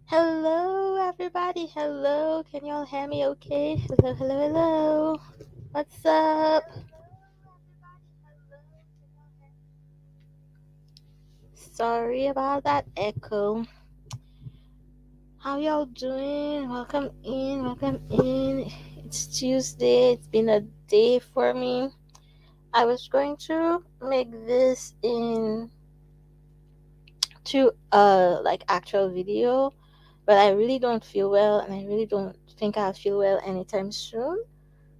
Hello, everybody. Hello. Can y'all hear me okay? Hello, hello, hello. What's up? Sorry about that echo. How y'all doing? Welcome in. Welcome in. It's Tuesday. It's been a day for me. I was going to make this in to like actual video, but I really don't feel well and I really don't think I'll feel well anytime soon.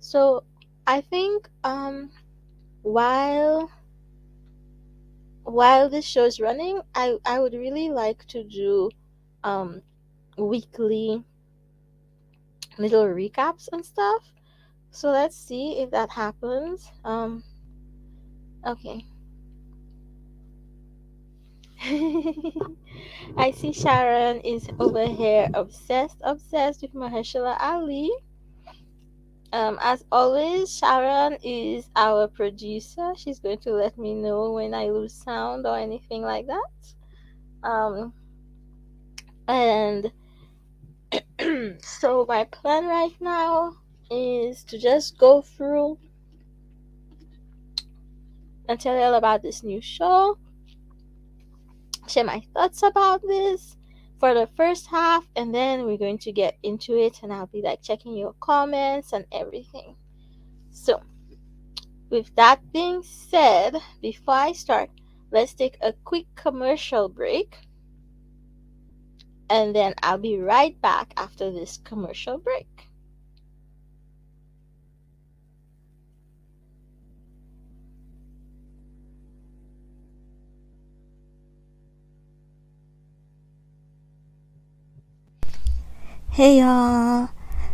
So I think while this show is running, I would really like to do um weekly little recaps and stuff. So let's see if that happens. Okay. I see Sharon is over here obsessed with Mahershala Ali. As always, Sharon is our producer. She's going to let me know when I lose sound or anything like that. Um, and so my plan right now is to just go through and tell you all about this new show, share my thoughts about this for the first half, and then we're going to get into it, and I'll be like checking your comments and everything. So, with that being said, before I start, let's take a quick commercial break, and then I'll be right back after this commercial break. Hey y'all,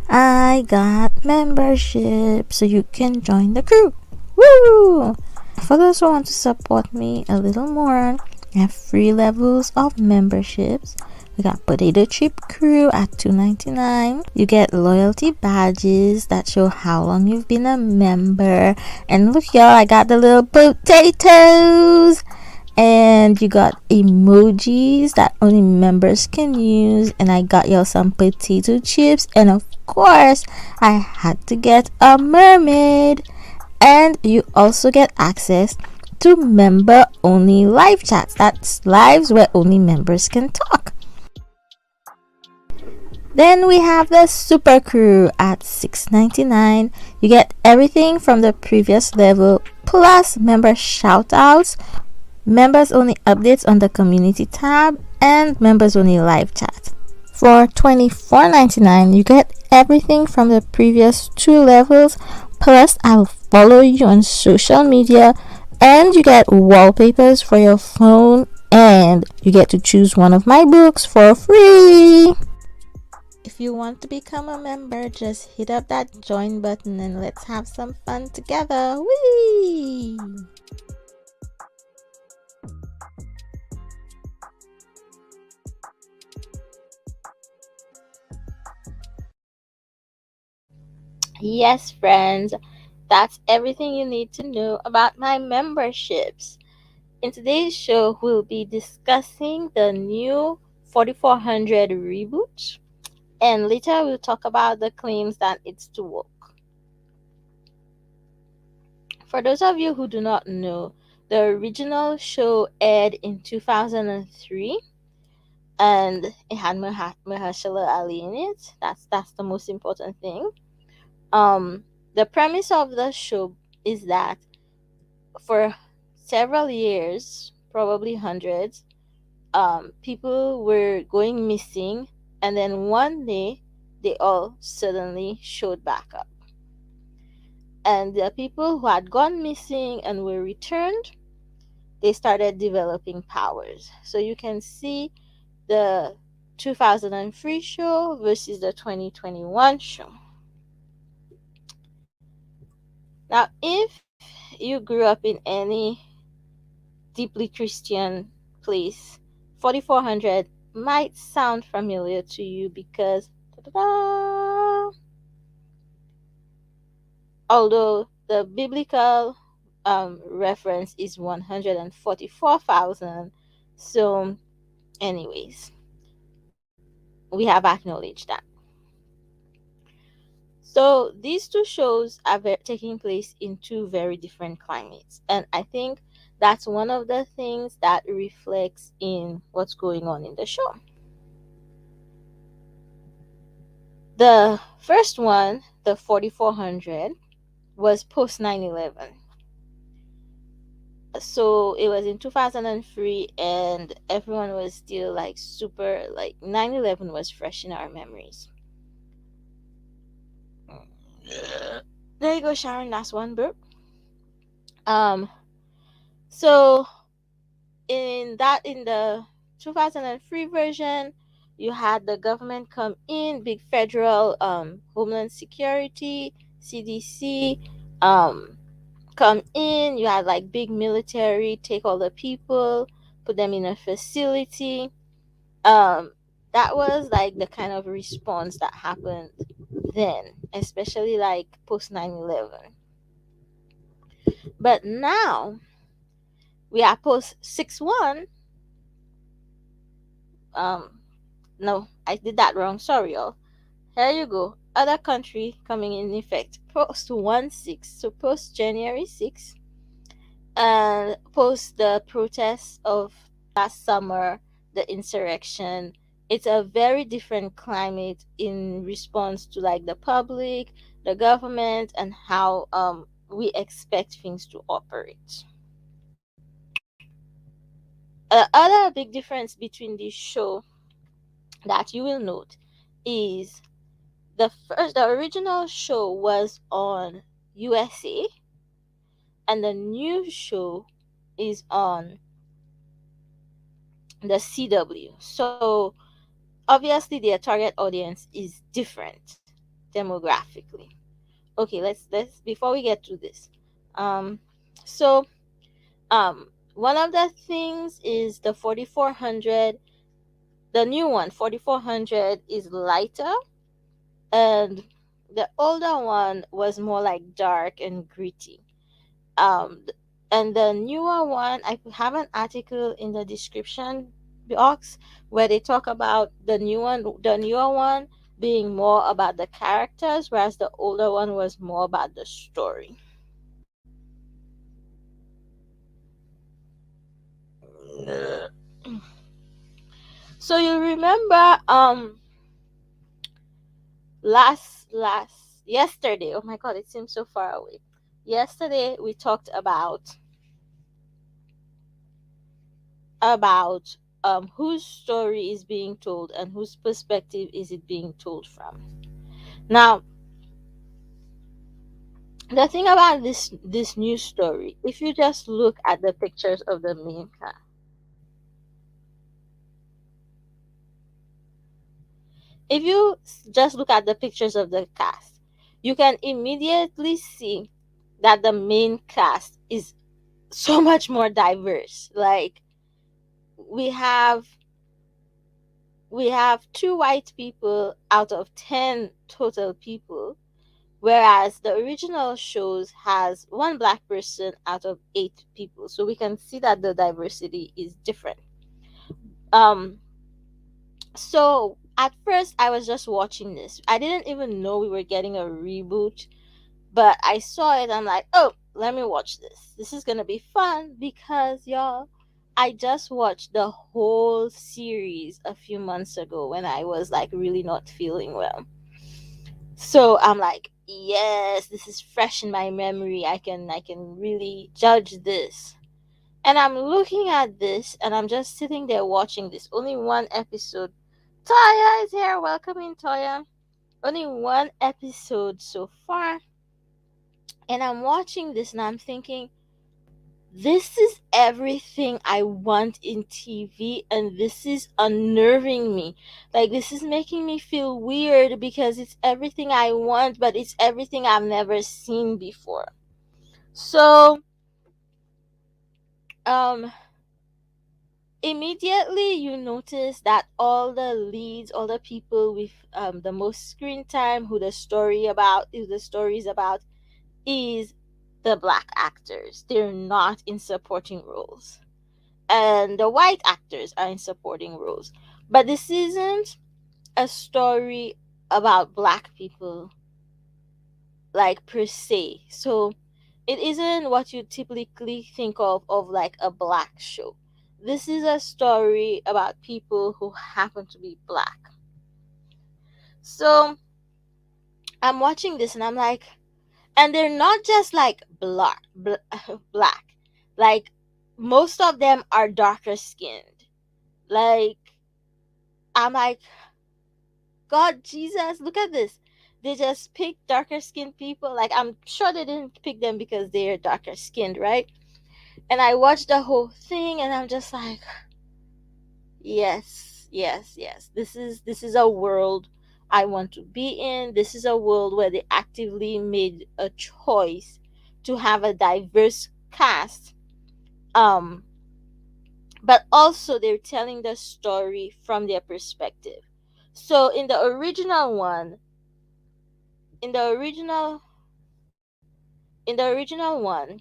I got membership so you can join the crew. Woo! For those who want to support me a little more, I have 3 levels of memberships. We got Potato Chip Crew at $2.99. You get loyalty badges that show how long you've been a member. And look y'all, I got the little potatoes. And you got emojis that only members can use, and I got y'all some potato chips, and of course I had to get a mermaid. And you also get access to member only live chats. That's lives where only members can talk. Then we have the Super Crew at $6.99. You get everything from the previous level plus member shoutouts, members only updates on the community tab, and members only live chat. For $24.99, you get everything from the previous 2 levels, plus I'll follow you on social media, and you get wallpapers for your phone, and you get to choose one of my books for free. If you want to become a member, just hit up that join button and let's have some fun together. Whee! Yes, friends, that's everything you need to know about my memberships. In today's show, we'll be discussing the new 4400 reboot, and later we'll talk about the claims that it's too woke. For those of you who do not know, the original show aired in 2003, and it had Mahershala Ali in it. That's the most important thing. The premise of the show is that for several years, probably hundreds, people were going missing, and then one day they all suddenly showed back up. And the people who had gone missing and were returned, they started developing powers. So you can see the 2003 show versus the 2021 show. Now, if you grew up in any deeply Christian place, 4400 might sound familiar to you because, although the biblical reference is 144,000, So, anyways, we have acknowledged that. So these two shows are taking place in two very different climates, and I think that's one of the things that reflects in what's going on in the show. The first one, the 4400, was post 9/11. So it was in 2003, and everyone was still like super, like 9/11 was fresh in our memories. There you go, Sharon. That's one burp. Um, so in the 2003 version, you had the government come in, big federal Homeland Security, CDC, um, come in. You had like big military take all the people, put them in a facility. Um, that was like the kind of response that happened then, especially like post 9/11. But now we are post 6/1. Um, no, I did that wrong. Sorry, y'all. Here you go. Other country coming in effect post 1/6, so post January 6th, and post the protests of last summer, the insurrection. It's a very different climate in response to like the public, the government, and how we expect things to operate. Other big difference between this show that you will note is the original show was on USA, and the new show is on the CW. So obviously their target audience is different demographically. Okay, let's before we get to this. Um so one of the things is the 4400. The new one, 4400, is lighter, and the older one was more like dark and gritty. um and the newer one, I have an article in the description box where they talk about the newer one being more about the characters, whereas the older one was more about the story. So you remember last yesterday, oh my god, it seems so far away. Yesterday we talked about whose story is being told and whose perspective is it being told from. Now, the thing about this new story, if you just look at the pictures of the main cast, if you just look at the pictures of the cast, you can immediately see that the main cast is so much more diverse. Like we have we have two white people out of 10 total people, whereas the original shows has one black person out of 8 people. So we can see that the diversity is different. um so at first I was just watching this, I didn't even know we were getting a reboot, but I saw it. I'm like, oh, let me watch this. This is gonna be fun because, y'all, I just watched the whole series a few months ago when I was like really not feeling well. So I'm like, yes, this is fresh in my memory. I can really judge this. And I'm looking at this and I'm just sitting there watching this. Only one episode. Toya is here. Welcome in, Toya. Only one episode so far. And I'm watching this and I'm thinking, this is everything I want in TV, and this is unnerving me. Like, this is making me feel weird because it's everything I want, but it's everything I've never seen before. So, um, immediately you notice that all the leads, all the people with the most screen time, who the story is about, is the black actors. They're not in supporting roles. and the white actors are in supporting roles. But this isn't a story about black people, like per se. So it isn't what you typically think of like a black show. This is a story about people who happen to be black. So I'm watching this and I'm like, and they're not just like black. Like most of them are darker skinned. Like I'm like, God, Jesus, look at this. They just pick darker skinned people. Like I'm sure they didn't pick them because they're darker skinned, right? And I watched the whole thing and I'm just like, yes, yes, yes. This is a world I want to be in. This is a world where they actively made a choice to have a diverse cast. Um but also they're telling the story from their perspective. So in the original in the original one,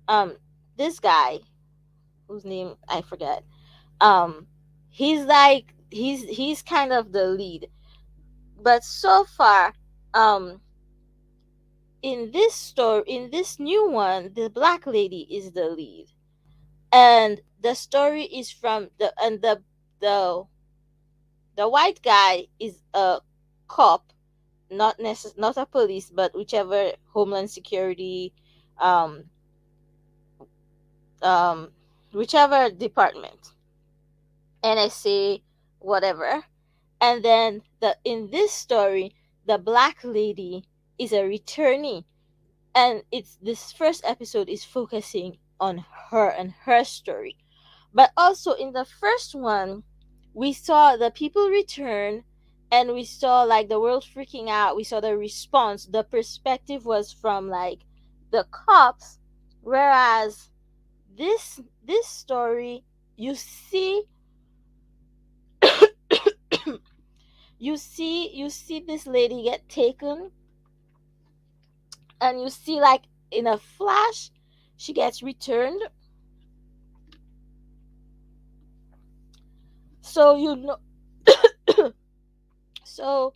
um this guy whose name I forget, um he's kind of the lead. But so far, um in this new one, the black lady is the lead. And the story is from the the white guy is a cop, not a police, but whichever Homeland Security, um um whichever department, NSA, whatever. And then the in this story, the black lady is a returnee, and it's this first episode is focusing on her and her story. But also in the first one, we saw the people return, and we saw like the world freaking out. We saw the response. The perspective was from like the cops, whereas this story, you see you see this lady get taken, and you see like in a flash she gets returned. So you know, so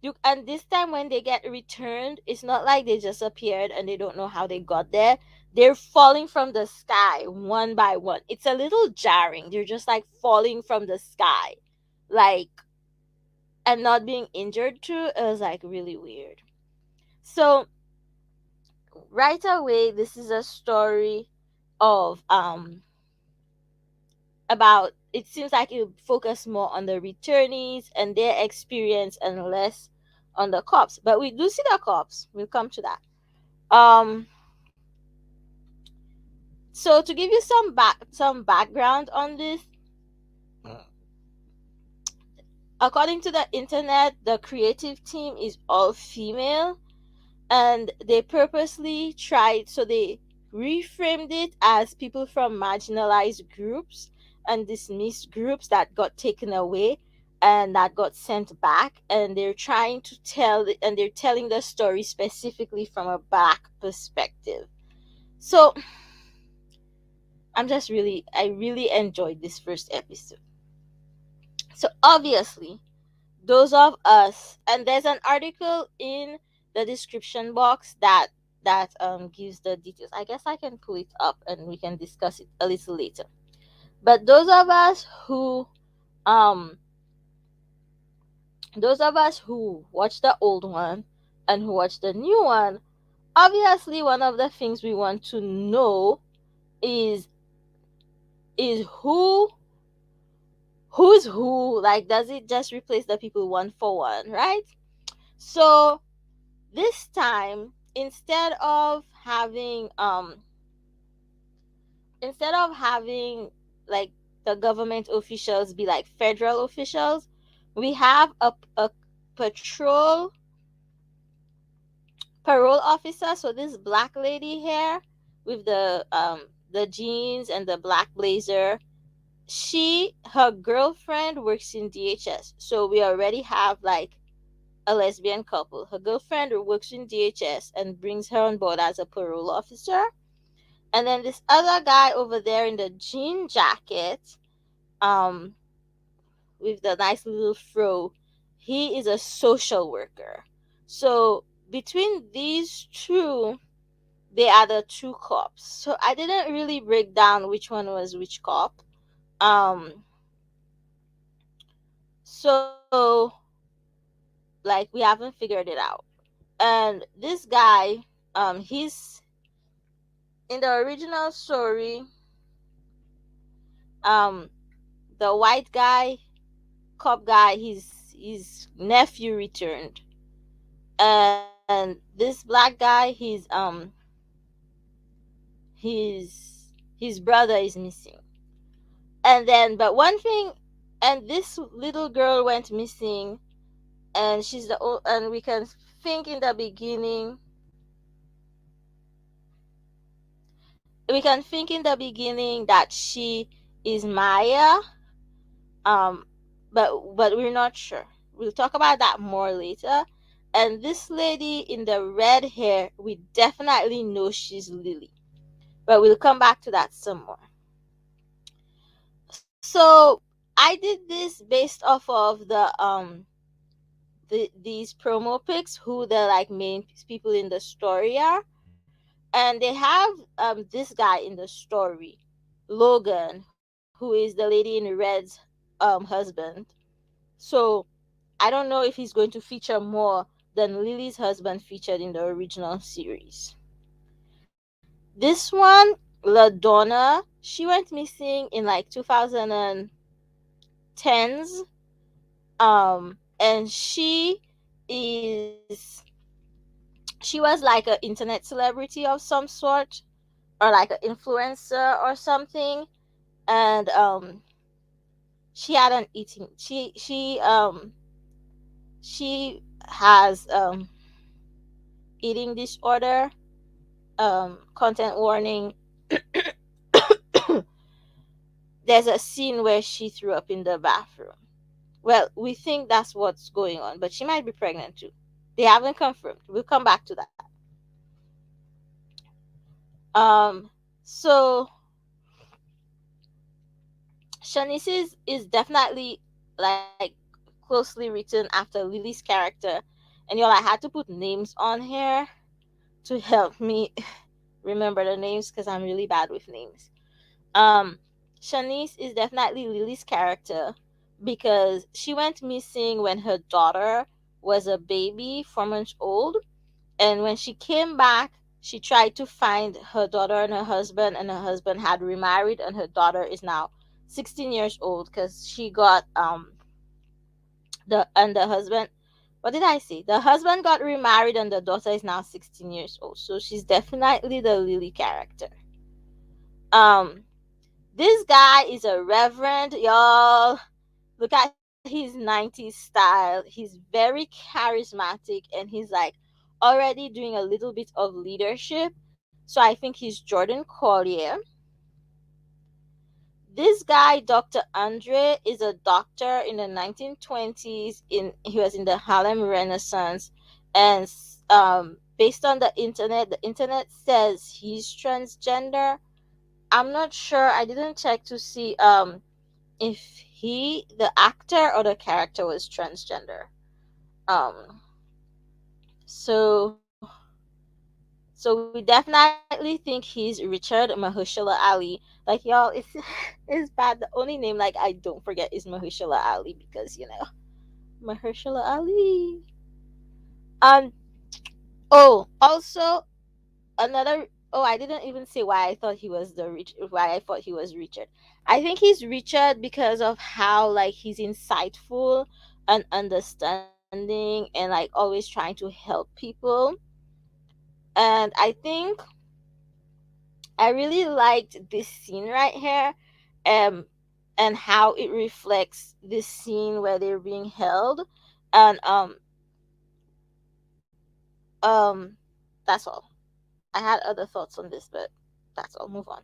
you and this time when they get returned, it's not like they just appeared and they don't know how they got there. They're falling from the sky one by one. It's a little jarring. They're just like falling from the sky, like, and not being injured too. It was like really weird. So right away, this is a story of about, it seems like it focus more on the returnees and their experience and less on the cops. But we do see the cops. We'll come to that. So to give you some background on this, according to the internet, the creative team is all female, and they purposely tried, so they reframed it as people from marginalized groups and dismissed groups that got taken away and that got sent back, and they're trying to tell and they're telling the story specifically from a black perspective. So I really enjoyed this first episode. So obviously, those of us, and there's an article in the description box that gives the details. I guess I can pull it up and we can discuss it a little later. But um those of us who watch the old one and who watch the new one, obviously one of the things we want to know is who's who. Like, does it just replace the people one for one, right? So this time, instead of having like the government officials be like federal officials, we have a patrol parole officer. So this black lady here with the jeans and the black blazer, her girlfriend works in DHS. So we already have like a lesbian couple. Her girlfriend works in DHS and brings her on board as a parole officer. And then this other guy over there in the jean jacket, um, with the nice little fro, he is a social worker. So between these two, they are the two cops. So I didn't really break down which one was which cop. Um, so like we haven't figured it out. And this guy, he's in the original story, um, the white guy, cop guy, his nephew returned, and this black guy, his brother is missing. And then, but one thing, and this little girl went missing, and and we can think in the beginning, that she is Maya, um, but we're not sure. We'll talk about that more later. And this lady in the red hair, we definitely know she's Lily, but we'll come back to that some more. So I did this based off of these promo pics, who the like main people in the story are, and they have this guy in the story, Logan, who is the lady in red's husband. So I don't know if he's going to feature more than Lily's husband featured in the original series. This one, LaDonna, she went missing in like 2010s, and is she was like an internet celebrity of some sort, or like an influencer or something. And she had an eating she has eating disorder, content warning. There's a scene where she threw up in the bathroom. Well, we think that's what's going on, but she might be pregnant too. They haven't confirmed. We'll come back to that. So Shanice is definitely like closely written after Lily's character, and y'all, I had to put names on here to help me remember the names because I'm really bad with names. Um, Shanice is definitely Lily's character because she went missing when her daughter was a baby, 4 months old, and when she came back, she tried to find her daughter and her husband had remarried, and her daughter is now 16 years old because she got the husband. What did I say? The husband got remarried, and the daughter is now 16 years old. So she's definitely the Lily character. Um, this guy is a reverend, y'all. Look at his 90s style. He's very charismatic, and he's like already doing a little bit of leadership. So I think he's Jordan Collier. This guy, Dr. Andre, is a doctor in the 1920s. He was in the Harlem Renaissance, and based on the internet says he's transgender. I'm not sure. I didn't check to see if the actor or the character, was transgender. Um, so so we definitely think he's Richard Mahershala Ali. Like y'all, it's it's bad. The only name like I don't forget is Mahershala Ali because Mahershala Ali. Um. Oh, also another. Oh, I didn't even say why I thought he was why I thought he was Richard. I think he's Richard because of how like he's insightful and understanding and like always trying to help people. And I think I really liked this scene right here, um, and how it reflects this scene where they're being held, and um, that's all. I had other thoughts on this, but that's all. Move on.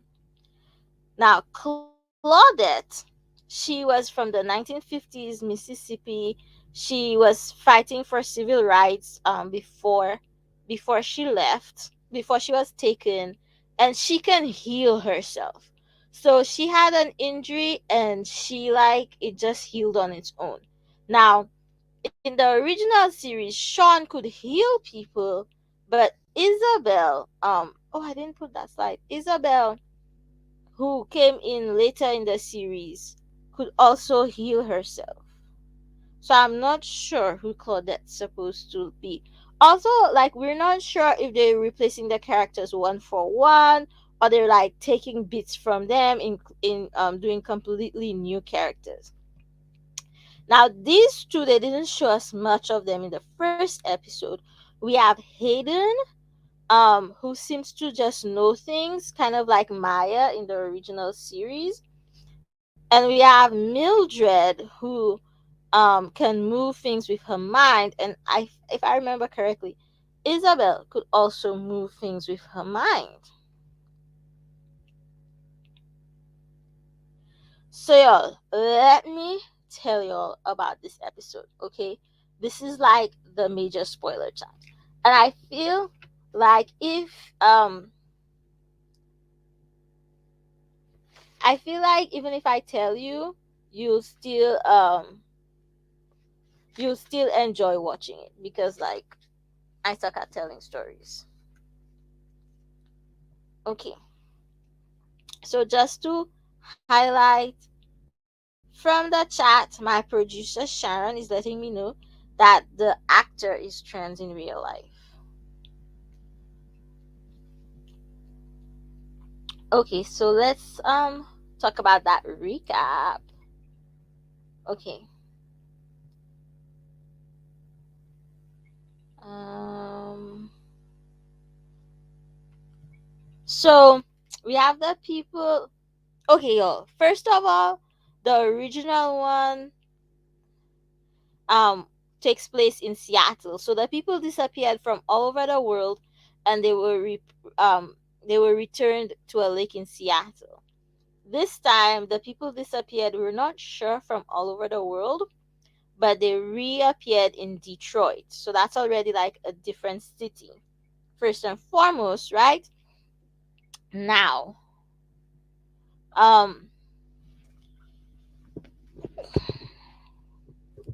Now, Claudette, she was from the 1950s, Mississippi. She was fighting for civil rights before she left, before she was taken, and she can heal herself. So she had an injury and she like it just healed on its own. Now, in the original series, Sean could heal people, but Isabel, oh, I didn't put that slide. Isabel, who came in later in the series, could also heal herself. So I'm not sure who Claudette's supposed to be. Also, like we're not sure if they're replacing the characters one for one, or they're like taking bits from them in doing completely new characters. Now these two, they didn't show us much of them in the first episode. We have Hayden, who seems to just know things, kind of like Maya in the original series, and we have Mildred, who can move things with her mind. And if I remember correctly, Isabel could also move things with her mind. So y'all, let me tell y'all about this episode, okay? This is like the major spoiler chat. And I feel like if I feel like even if I tell you, you'll still you'll still enjoy watching it because like I suck at telling stories. Okay. So just to highlight from the chat, my producer Sharon is letting me know that the actor is trans in real life. Okay, so let's talk about that recap. Okay. Um so we have the people. Okay, y'all. First of all, the original one um takes place in Seattle. So the people disappeared from all over the world, and they were returned to a lake in Seattle. This time, the people disappeared. We're not sure from all over the world, but they reappeared in Detroit. So that's already like a different city. First and foremost, right? Now, um,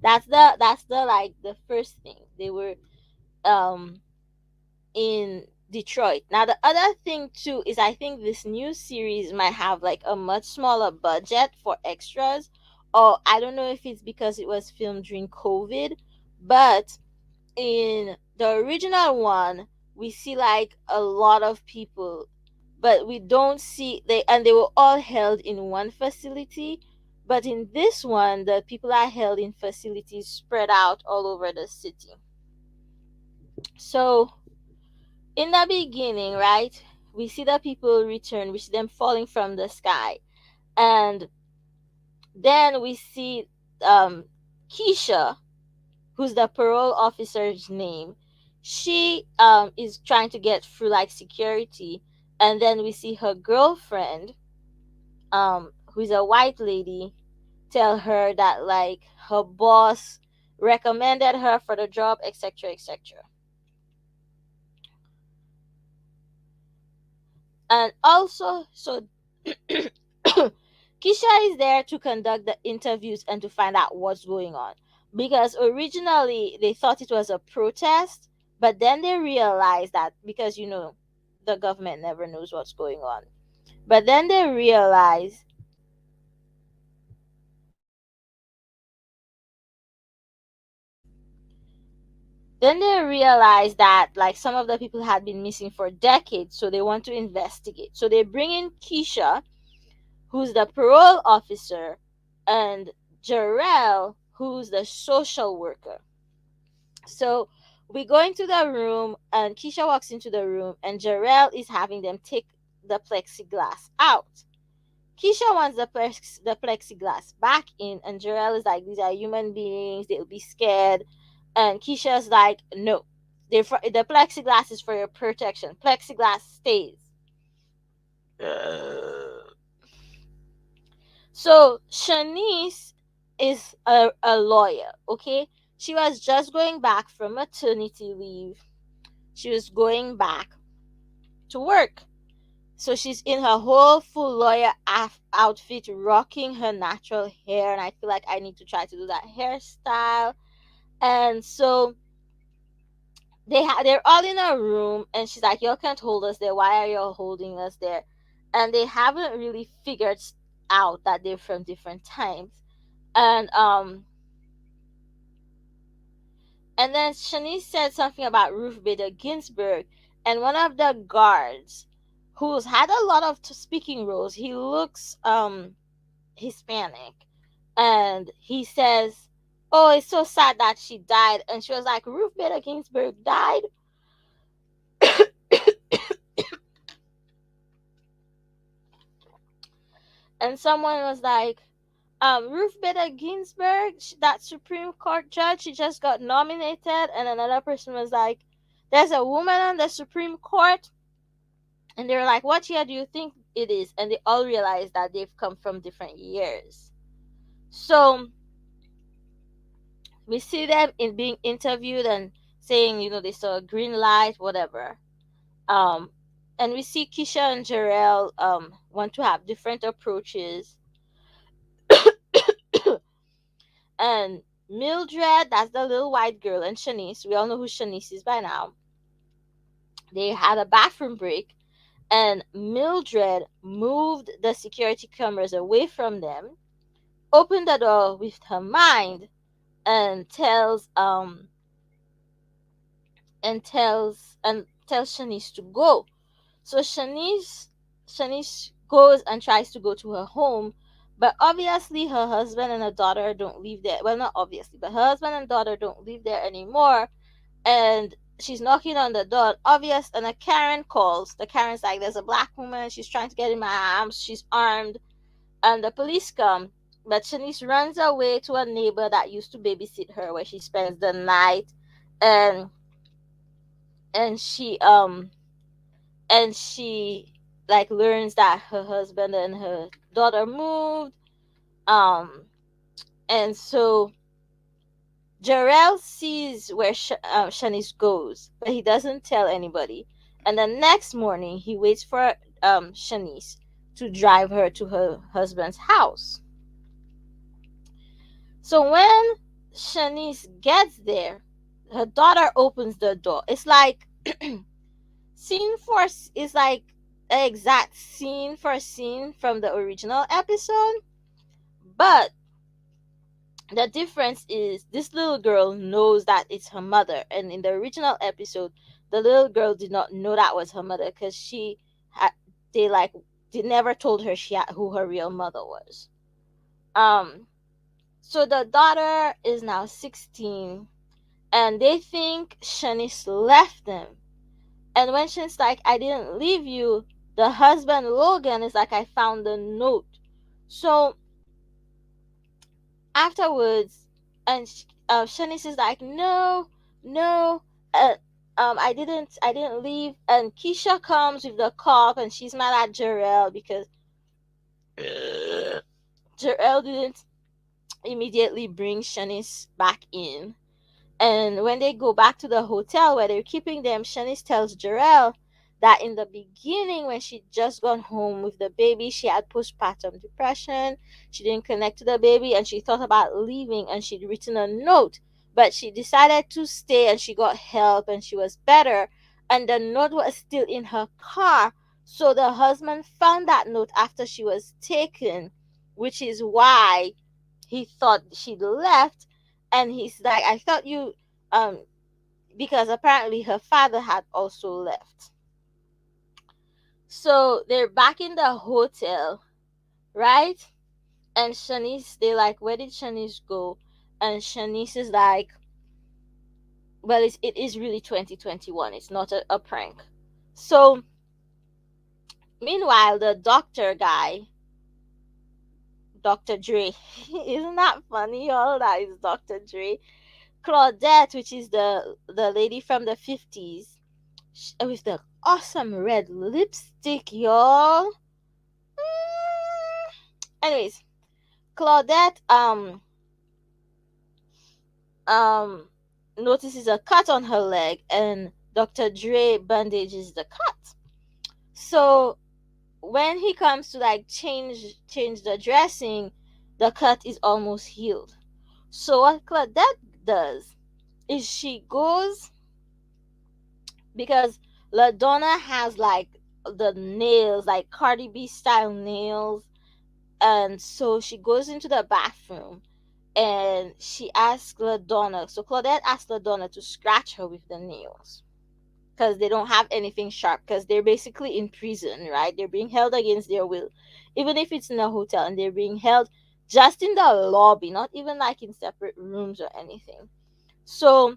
that's the like the first thing. They were um in Detroit. Now the other thing too is I think this new series might have like a much smaller budget for extras, or I don't know if it's because it was filmed during COVID, but in the original one we see like a lot of people, but we don't see they were all held in one facility. But in this one, the people are held in facilities spread out all over the city. So in the beginning, right, we see the people return, we see them falling from the sky, and then we see um, Keisha, who's the parole officer's name. She is trying to get through like security, and then we see her girlfriend, who's a white lady, tell her that like her boss recommended her for the job, etc., etc. And also, so Keisha is there to conduct the interviews and to find out what's going on. Because originally they thought it was a protest, but then they realized that because the government never knows what's going on. But then they realized that like some of the people had been missing for decades, so they want to investigate. So they bring in Keisha, who's the parole officer, and Jarrell, who's the social worker. So we go into the room, and Keisha walks into the room, and Jarrell is having them take the plexiglass out. Keisha wants the plexiglass back in, and Jarrell is like, these are human beings, they'll be scared. And Keisha's like, no, the plexiglass is for your protection. Plexiglass stays. So Shanice is a lawyer, okay? She was just going back from maternity leave. She was going back to work. So she's in her whole full lawyer outfit, rocking her natural hair, and I feel like I need to try to do that hairstyle. And so they're all in a room, and she's like, "Y'all can't hold us there. Why are y'all holding us there?" And they haven't really figured out that they're from different times. And then Shanice said something about Ruth Bader Ginsburg, and one of the guards, who's had a lot of speaking roles, he looks Hispanic, and he says, "Oh, it's so sad that she died." And she was like, "Ruth Bader Ginsburg died?" And someone was like, Ruth Bader Ginsburg, that Supreme Court judge, she just got nominated. And another person was like, "There's a woman on the Supreme Court." And they were like, "What year do you think it is?" And they all realized that they've come from different years. So we see them in being interviewed and saying, they saw a green light, whatever. Um, and we see Keisha and Jarrell want to have different approaches. And Mildred, that's the little white girl, and Shanice, we all know who Shanice is by now. They had a bathroom break, and Mildred moved the security cameras away from them, opened the door with her mind, and tells Shanice to go. So Shanice goes and tries to go to her home, but obviously her husband and her daughter don't live there. Well, not obviously, but her husband and daughter don't live there anymore. And she's knocking on the door, and a Karen calls. The Karen's like, "There's a black woman. She's trying to get in my arms. She's armed." And the police come. But Shanice runs away to a neighbor that used to babysit her, where she spends the night. And and she and she like learns that her husband and her daughter moved. And so Jarrell sees where Shanice goes, but he doesn't tell anybody. And the next morning, he waits for Shanice to drive her to her husband's house. So when Shanice gets there, her daughter opens the door. It's like scene for is like an exact scene for scene from the original episode, but the difference is this little girl knows that it's her mother, and in the original episode the little girl did not know that was her mother, because she had they never told her who her real mother was. So the daughter is now 16, and they think Shanice left them. And when she's like, "I didn't leave you," the husband Logan is like, "I found the note." So afterwards, and Shanice is like, "No, no, I didn't leave." And Keisha comes with the cop, and she's mad at Jarrell because Jarrell didn't immediately bring Shanice back in. And when they go back to the hotel where they're keeping them, Shanice tells Jarrell that in the beginning, when she'd just gone home with the baby, she had postpartum depression. She didn't connect to the baby, and she thought about leaving, and she'd written a note. But she decided to stay, and she got help, and she was better. And the note was still in her car. So the husband found that note after she was taken, which is why he thought she'd left. And he's like, "I thought you because apparently her father had also left." So they're back in the hotel, right? And Shanice, they like, "Where did Shanice go?" And Shanice is like, "Well, it is really 2021. It's not a prank." So meanwhile, the doctor guy, Dr. Dre, isn't that funny? All that is Dr. Dre. Claudette, which is the lady from the 50s, with the awesome red lipstick, y'all. Anyways, Claudette um notices a cut on her leg, and Dr. Dre bandages the cut. So when he comes to like change the dressing, the cut is almost healed. So what Claudette does is she goes, because LaDonna has like the nails, like Cardi B style nails, and so she goes into the bathroom and she asks LaDonna. So Claudette asks LaDonna to scratch her with the nails because they don't have anything sharp, because they're basically in prison, right? They're being held against their will, even if it's in a hotel, and they're being held just in the lobby, not even like in separate rooms or anything. So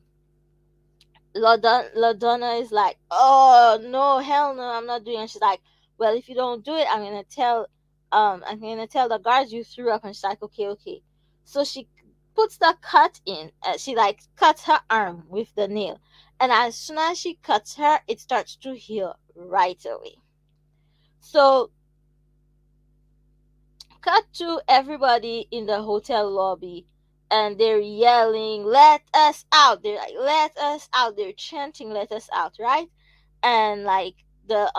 LaDonna is like, "Oh no, hell no, I'm not doing it." And she's like, "Well, if you don't do it, I'm gonna tell the guards you threw up." And she's like, "Okay, okay." So she puts the cut in. She like cuts her arm with the nail, and as soon as she cuts her, it starts to heal right away. So cut to everybody in the hotel lobby, and they're yelling, "Let us out!" They're like, "Let us out!" They're chanting, "Let us out!" Right? And like the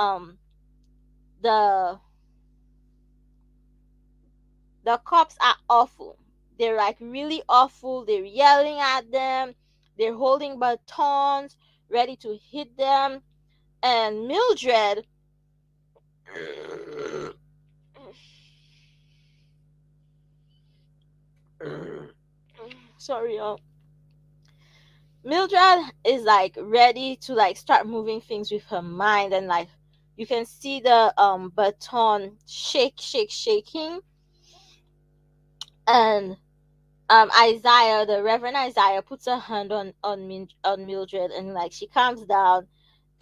the cops are awful. They're like really awful. They're yelling at them. They're holding batons, ready to hit them. And Mildred, sorry, y'all. Mildred is like ready to like start moving things with her mind, and like you can see the baton shaking, and Isaiah, the Reverend Isaiah, puts a hand on Mildred, and like she calms down,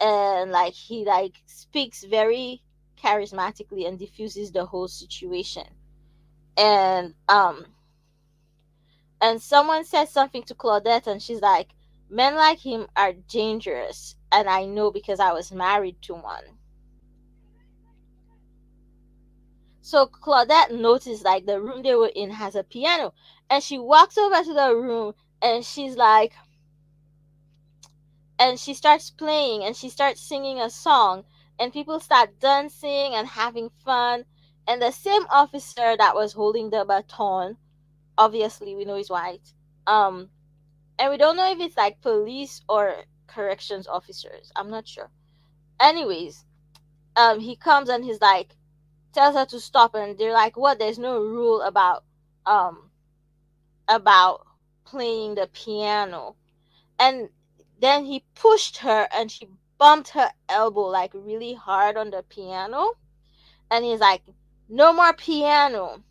and like he like speaks very charismatically and diffuses the whole situation. And someone says something to Claudette, and she's like, "Men like him are dangerous, and I know because I was married to one." So Claudette noticed like the room they were in has a piano, and she walks over to the room, and she's like, and she starts playing, and she starts singing a song, and people start dancing and having fun. And the same officer that was holding the baton, obviously we know he's white, um and we don't know if it's like police or corrections officers, I'm not sure. Anyways, he comes and he's like, tells her to stop, and they're like, "What? There's no rule um about playing the piano." And then he pushed her, and she bumped her elbow like really hard on the piano, and he's like, "No more piano."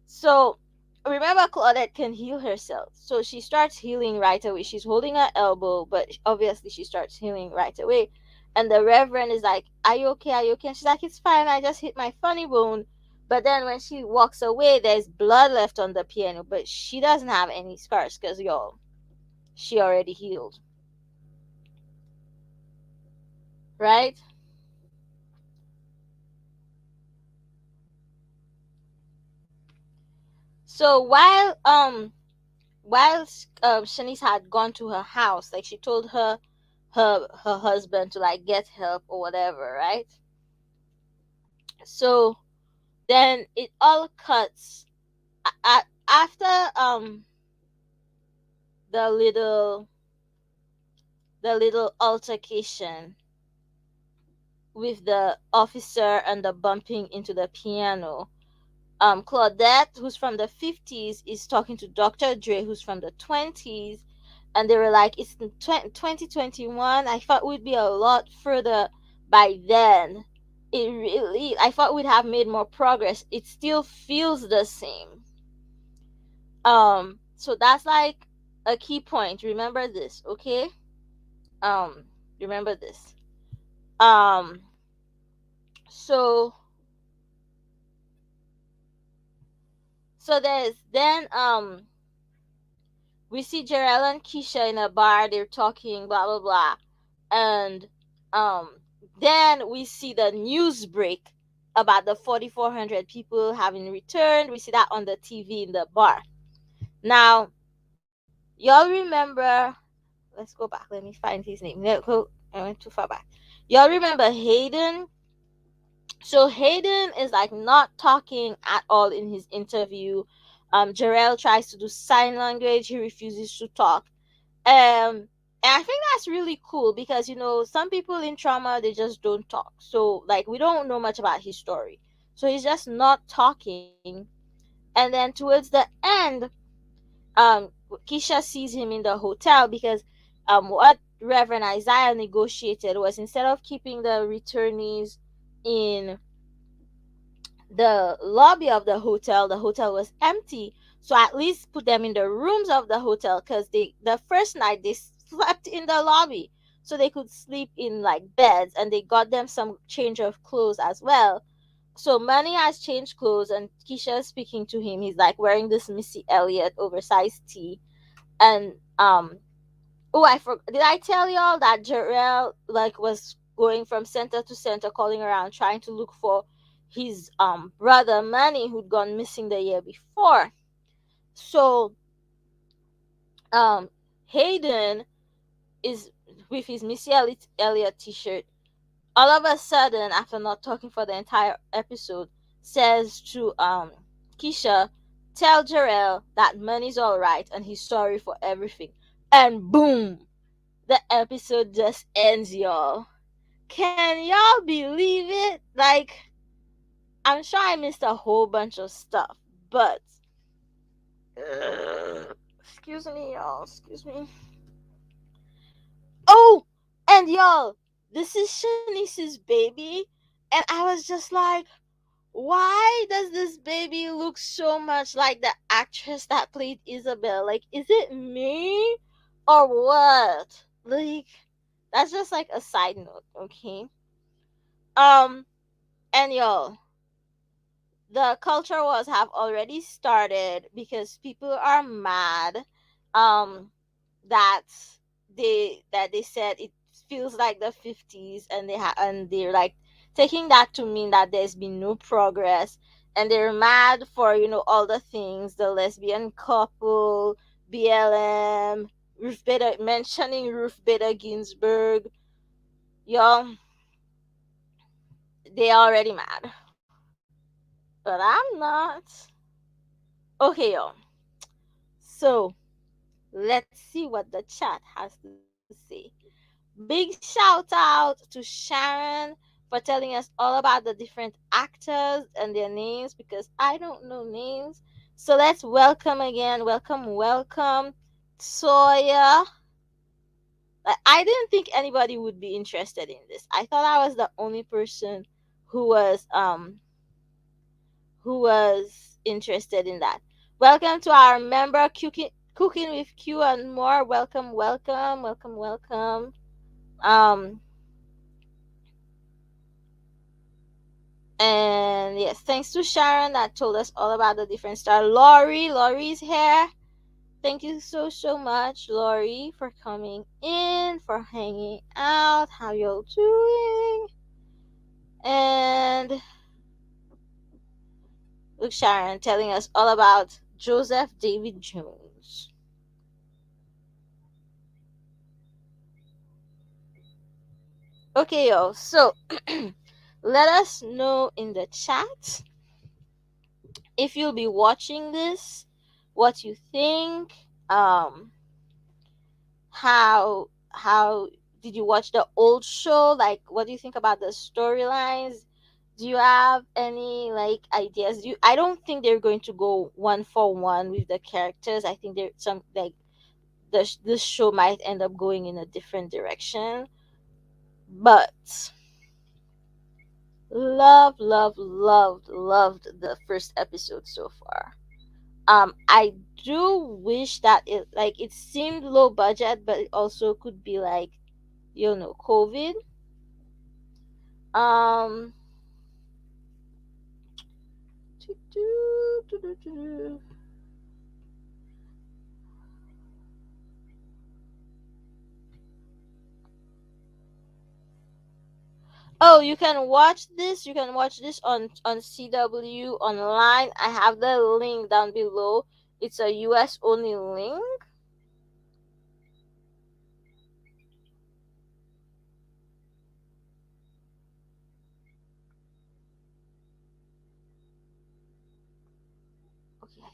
So remember, Claudette can heal herself, so she starts healing right away. She's holding her elbow, but obviously she starts healing right away. And the Reverend is like, "Are you okay? Are you okay?" And she's like, "It's fine, I just hit my funny bone." But then when she walks away, there's blood left on the piano, but she doesn't have any scars because, y'all, she already healed, right? So while Shanice had gone to her house, like she told her husband to like get help or whatever, right? So then it all cuts after the little the little altercation with the officer and the bumping into the piano. Claudette, who's from the 50s, is talking to Dr. Dre, who's from the 20s, and they were like, "It's 2021. I thought we'd be a lot further by then. I thought we'd have made more progress. It still feels the same." So that's like a key point. Remember this, okay? Um, remember this. Um, so there's then we see Jarell and Keisha in a bar. They're talking, blah blah blah, and um, then we see the news break about the 4,400 people having returned. We see that on the TV in the bar. Now, y'all remember? Let's go back. Let me find his name. I went too far back. Y'all remember Hayden? So Hayden is like not talking at all in his interview. Jarrell tries to do sign language. He refuses to talk. And I think that's really cool because some people in trauma they just don't talk. So like we don't know much about his story. So he's just not talking. And then towards the end, um, Keisha sees him in the hotel because what Reverend Isaiah negotiated was instead of keeping the returnees in the lobby of the hotel was empty. So at least put them in the rooms of the hotel because the first night they slept in the lobby so they could sleep in like beds, and they got them some change of clothes as well. So Manny has changed clothes, and Keisha is speaking to him. He's like wearing this Missy Elliott oversized tee, and oh, did I tell y'all that Jarrell like was going from center to center, calling around, trying to look for his brother Manny who'd gone missing the year before. So um Hayden is with his Missy Elliott t-shirt. All of a sudden, after not talking for the entire episode, says to Keisha, tell Jarrell that Manny's alright and he's sorry for everything. And boom, the episode just ends, y'all. Can y'all believe it? Like, I'm sure I missed a whole bunch of stuff, but excuse me, y'all. Excuse me. Oh, and y'all, this is Shanice's baby, and I was just like, why does this baby look so much like the actress that played Isabel? Like, is it me or what? Like, that's just like a side note, okay? Um, and y'all, the culture wars have already started because people are mad um that they said it feels like the 50s, and they're like taking that to mean that there's been no progress, and they're mad for all the things, the lesbian couple, BLM, Ruth Bader, mentioning Ruth Bader Ginsburg. Y'all, they already mad, but I'm not. Okay, y'all. So let's see what the chat has to say. Big shout out to Sharon for telling us all about the different actors and their names because I don't know names. So let's welcome again, welcome, Toya. Like, I didn't think anybody would be interested in this. I thought I was the only person who was interested in that. Welcome to our member cooking with Q and more. Welcome. Um, and yes, thanks to Sharon that told us all about the different star. Laurie's here. Thank you so much, Laurie, for coming in, for hanging out. How y'all doing? And look, Sharon telling us all about Joseph David Jones. Okay, y'all. So let us know in the chat if you'll be watching this, what you think. How did you watch the old show? Like, what do you think about the storylines? Do you have any like ideas? I don't think they're going to go one for one with the characters. I think there's some like this show might end up going in a different direction. But loved the first episode so far. I do wish that it seemed low budget, but it also could be like COVID. Um, oh, you can watch this. You can watch this on CW online. I have the link down below. It's a US only link.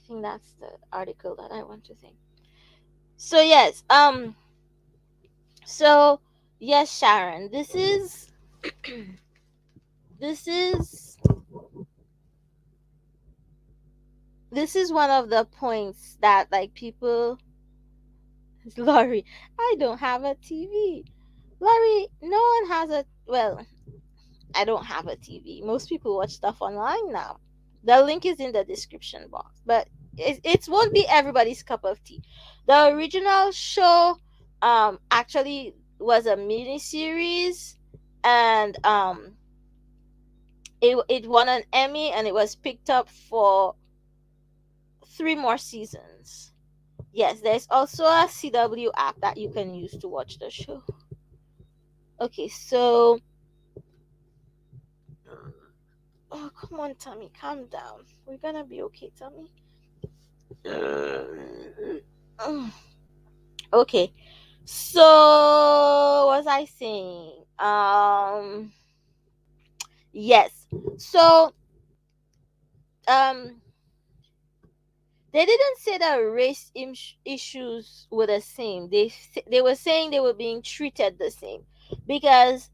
think that's the article that I want to think. So yes, so yes, Sharon, this is this is one of the points that like people. Laurie, I don't have a TV. Laurie, no one has a, well, I don't have a TV. Most people watch stuff online now. The link is in the description box, but it won't be everybody's cup of tea. The original show actually was a mini series, and it won an Emmy, and it was picked up for 3 more seasons. Yes, there's also a CW app that you can use to watch the show. Okay, so oh, come on, Tommy, calm down. We're gonna be okay, Tommy. Okay, so what was I saying? Yes. So um, they didn't say that issues were the same. They were saying they were being treated the same, because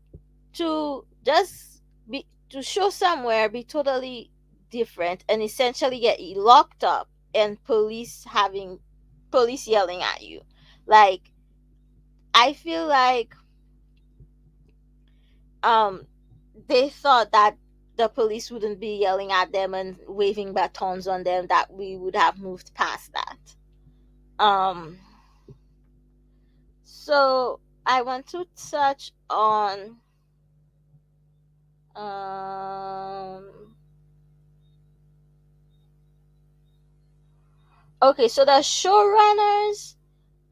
to just be to show somewhere be totally different and essentially get you locked up, and police yelling at you, like, I feel like um they thought that the police wouldn't be yelling at them and waving batons on them, that we would have moved past that. So I want to touch on um okay, so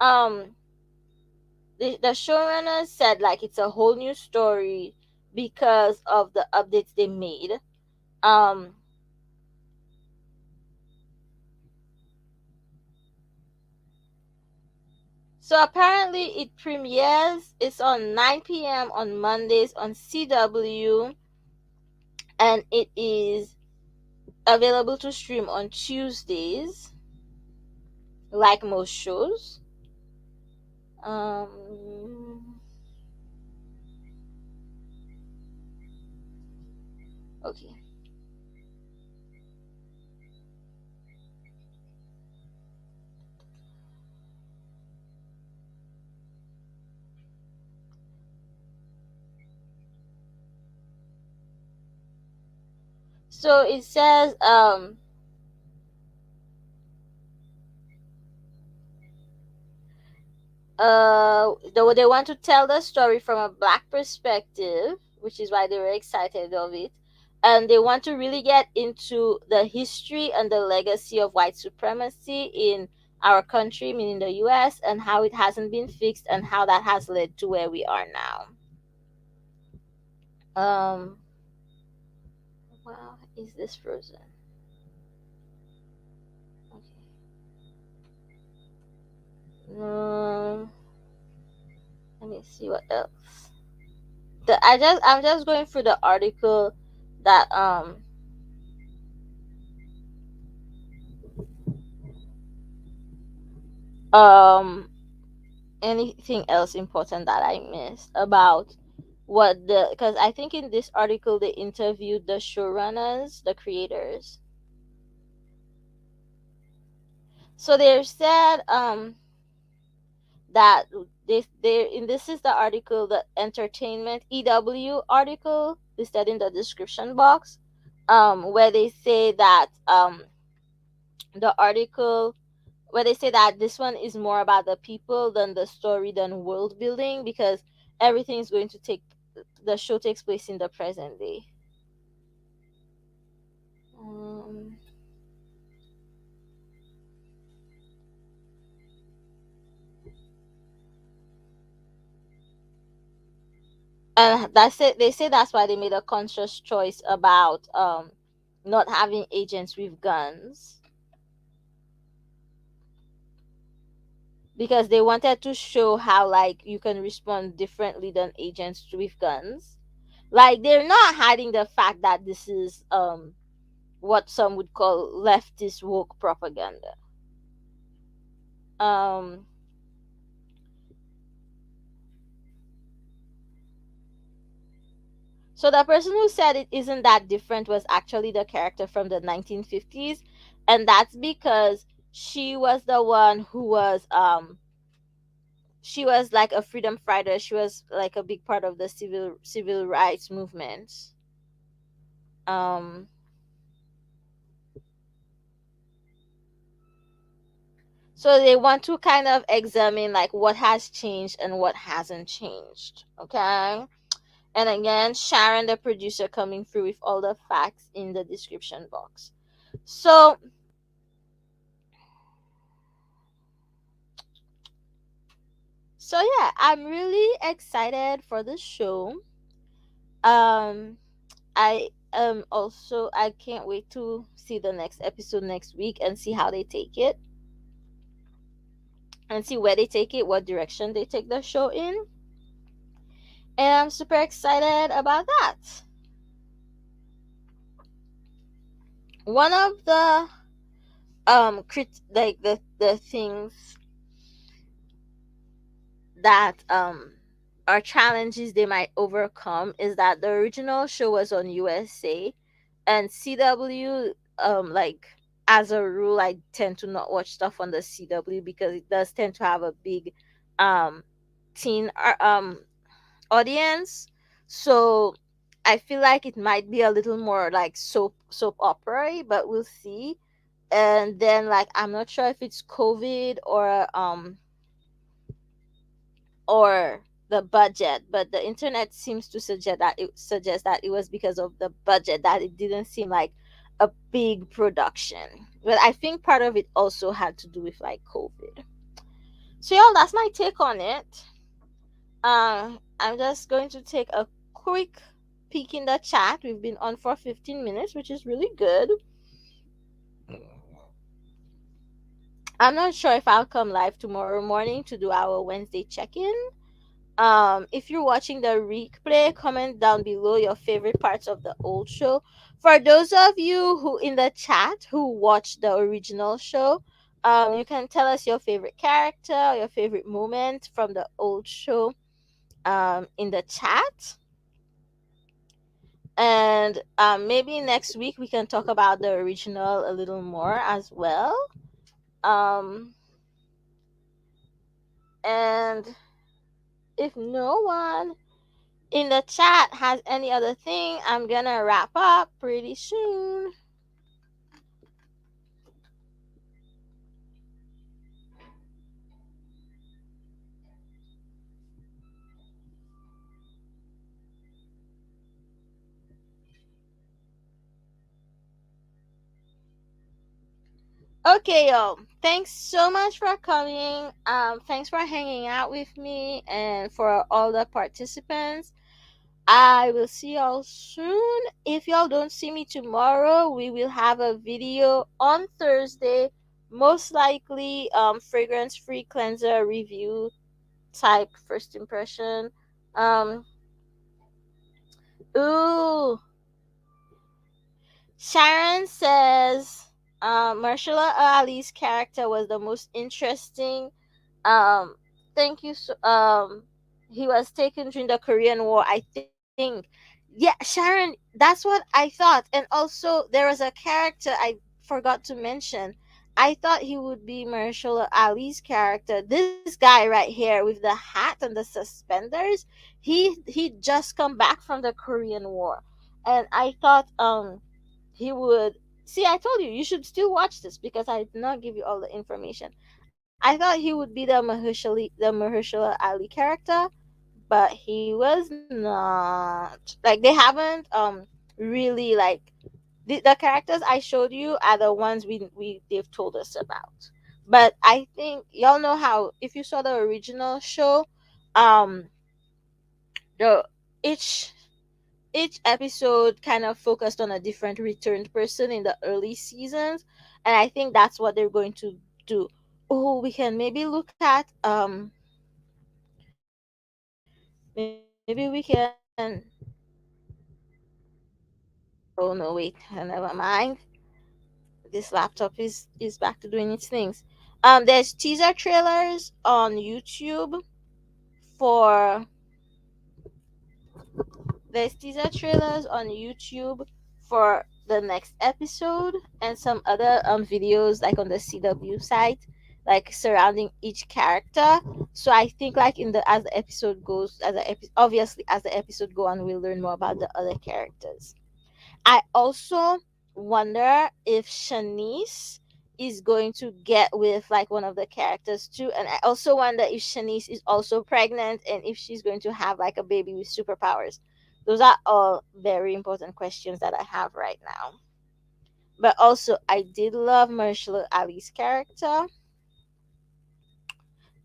um the showrunners said like it's a whole new story because of the updates they made. um so apparently it premieres, it's on 9 p.m. on Mondays on CW, and it is available to stream on Tuesdays, like most shows. um okay, so it says they want to tell the story from a black perspective, which is why they were excited of it, and they want to really get into the history and the legacy of white supremacy in our country, meaning the US, and how it hasn't been fixed and how that has led to where we are now. um wow, is this frozen? Okay. Let me see what else. I'm just going through the article that um anything else important that I missed about what the, because I think in this article they interviewed the showrunners, the creators. So they said that they in this is the article, the entertainment EW article listed in the description box, where they say that the article where they say that this one is more about the people than the story than world building, because everything is going to take the show takes place in the present day. um, and that's it, they say that's why they made a conscious choice about not having agents with guns, because they wanted to show how like you can respond differently than agents with guns. Like they're not hiding the fact that this is what some would call leftist woke propaganda. Um, so the person who said it isn't that different was actually the character from the 1950s, and that's because she was the one who was she was like a freedom fighter. She was like a big part of the civil rights movement. Um, so they want to kind of examine like what has changed and what hasn't changed. Okay. And again, Sharon, the producer, coming through with all the facts in the description box. So, yeah, I'm really excited for the show. Um, I can't wait to see the next episode next week and see how they take it and see where they take it, what direction they take the show in. And I'm super excited about that. One of the the things that are challenges they might overcome is that the original show was on USA, and CW, like, as a rule, I tend to not watch stuff on the CW because it does tend to have a big um teen audience. So I feel like it might be a little more like soap opera, but we'll see. And then, like, I'm not sure if it's COVID or the budget, but the internet seems to suggest that it was because of the budget that it didn't seem like a big production. But I think part of it also had to do with like COVID. So y'all, that's my take on it. I'm just going to take a quick peek in the chat. We've been on for 15 minutes, which is really good. I'm not sure if I'll come live tomorrow morning to do our Wednesday check-in. If you're watching the replay, comment down below your favorite parts of the old show. For those of you who in the chat who watched the original show, you can tell us your favorite character, your favorite moment from the old show, in the chat. And maybe next week we can talk about the original a little more as well. Um, and if no one in the chat has any other thing, I'm gonna wrap up pretty soon. Okay, y'all. Thanks so much for coming. Thanks for hanging out with me and for all the participants. I will see y'all soon. If y'all don't see me tomorrow, we will have a video on Thursday, most likely fragrance free cleanser review type first impression. Um ooh, Sharon says Marshala Ali's character was the most interesting. Um, thank you. He was taken during the Korean War, I think. Yeah, Sharon, that's what I thought. And also, there was a character I forgot to mention. I thought he would be Marshala Ali's character. This guy right here with the hat and the suspenders. He just come back from the Korean War, and I thought he would see. I told you you should still watch this because I did not give you all the information. I thought he would be the Mahershala Ali character, but he was not. Like, they haven't really, like, the characters I showed you are the ones we they've told us about. But I think y'all know how, if you saw the original show, um the each episode kind of focused on a different returned person in the early seasons, and I think that's what they're going to do. Oh, we can maybe look at maybe we can. Oh no, wait, never mind. this laptop is back to doing its things. There's teaser trailers on YouTube for there's teaser trailers on YouTube for the next episode, and some other videos like on the CW site, like surrounding each character. So I think like in the as the episode goes, obviously as the episode go on, we'll learn more about the other characters. I also wonder if Shanice is going to get with like one of the characters too, and I also wonder if Shanice is also pregnant and if she's going to have like a baby with superpowers. Those are all very important questions that I have right now. But also, I did love Marshall Ali's character.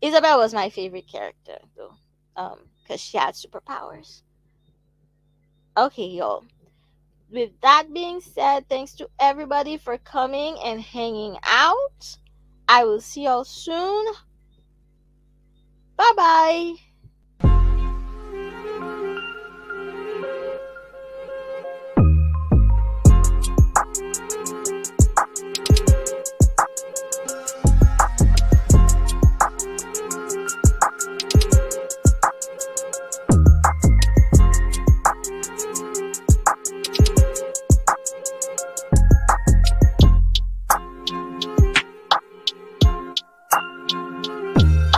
Isabel was my favorite character though, because she had superpowers. Okay, y'all. With that being said, thanks to everybody for coming and hanging out. I will see y'all soon. Bye bye.